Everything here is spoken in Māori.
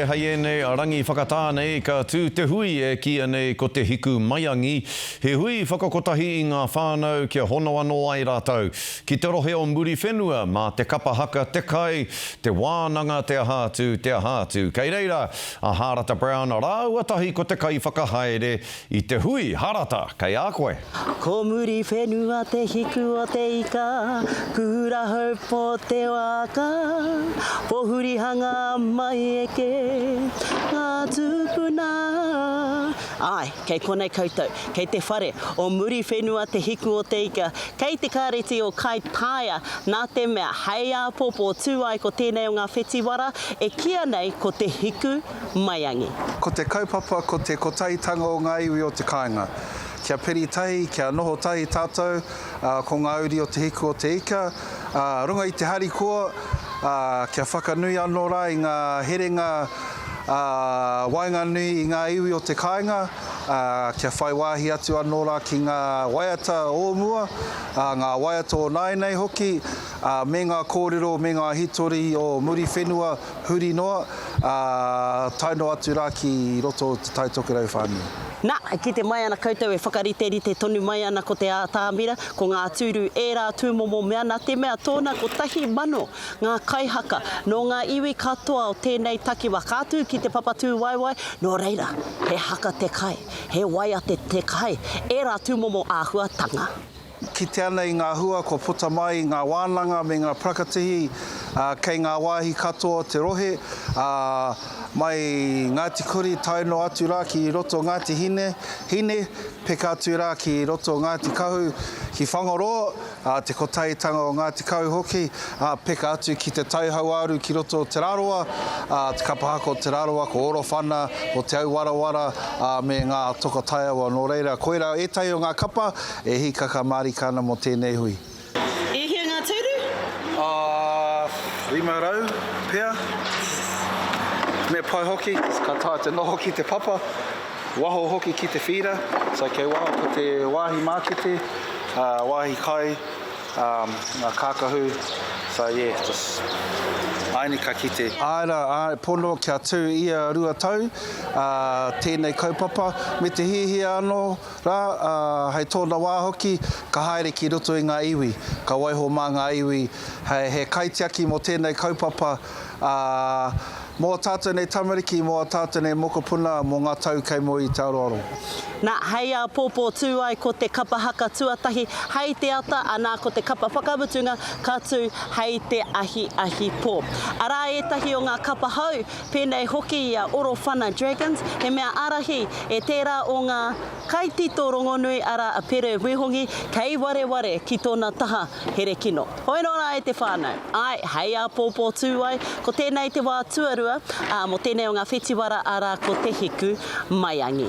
Hei nei a rangi whakatānei ka tū te hui e kia nei ko te hiku maiangi. He hui whakakotahi i ngā whānau kia hono anō ai rātou. Ki te rohe o muri whenua mā te kapahaka te kai, te wānanga te ahātu. Kei reira, a Harata Brown a rāuatahi ko te kai whakahaere i te hui harata. Kei a koe. Ko muri whenua te hiku o te ika, kura haupo te waka, pohuri hanga mai eke. Ngā tūpuna. Ai, kei konei koutou, kei te whare o muri whenua te hiku o te ika, kei te kāreti o kai tāia, nā te mea hei a popo tū ai ko tēnei o ngā whetiwara, e kia nei ko te hiku maiangi. Ko te kaupapa, ko te kotaitanga o ngā iwi o te kāinga. Kia peri tahi, kia noho tahi tātou, ko ngā uri o te hiku o te ika, runga i te hari koa, kia whakanui anō rā i ngā herenga wainga nui i ngā iwi o te kāinga, kia whai wāhi atu anō rā ki ngā waiata o mua, ngā waiata o nainei hoki, me ngā kōrero, me ngā hitori o muri whenua huri noa, taino atu rā ki roto o te taitokerau whānui. Nā, ki te mai ana koutou e whakariterite tonu mai ana ko te ātāmira, ko ngā tūru e rā tūmomo mea, nā te mea tōna ko tahi mano, ngā kaihaka, no ngā iwi katoa o tēnei takiwa kātū ki te papatū waiwai, no reira, he haka te kai, he waiate te kai, e rā tūmomo āhuatanga. Ki te ana i ngā hua, ko puta mai i ngā wānanga me ngā prakatihi, kei ngā wāhi katoa te rohe, mai Ngāti Kuri taino atu rā ki roto Ngāti Hine, peka atu rā ki roto Ngāti Kahu, ki Whangaroa, te kotaitanga o Ngāti Kahu hoki, peka atu ki te tauhau aru ki roto Te Raroa, te kapahaka o Te Raroa, ko Orowhana, o Te Auwarawara, me ngā toka taiawa no reira. Koira, e tai o ngā kapa, e hikaka marikana mo tēnei hui. E hia ngā tūru? 5 rau, pēr. Me pai hoki, ka tae te noho ki te papa, waho hoki ki te whira, so kei waho ko te wāhi mākete, wāhi kai, ngā kākahu, so yeah, just aini ka kite. Aira, pono kia tū ia rua tau, tēnei kaupapa, me te hihia anō rā, hei tōna wā hoki, ka haere ki roto i ngā iwi, ka waiho mā ngā iwi, he kaitiaki mo tēnei kaupapa, mō tātou nei tamariki, mō tātou nei mokopuna, mō ngā tau kei mo i te aroaro. Nā, hei a pōpō tū ai ko te kapahaka tuatahi, hei te ata, anā ko te kapa whakamutunga, ka tū hei te ahi pō. Arā etahi o ngā kapahau, pēnei hoki i a Orowhana Dragons, he mea arahi e tērā o ngā kaitito rongonui ara a pere wehongi, kei ware ki tōna taha here kino. Hoi nō rā e te whānau. Ai, hei a pōpō tū ai, ko tēnei te wā tuarua, mo tēnei o ngā whetiwara ara ko te hiku maiangi.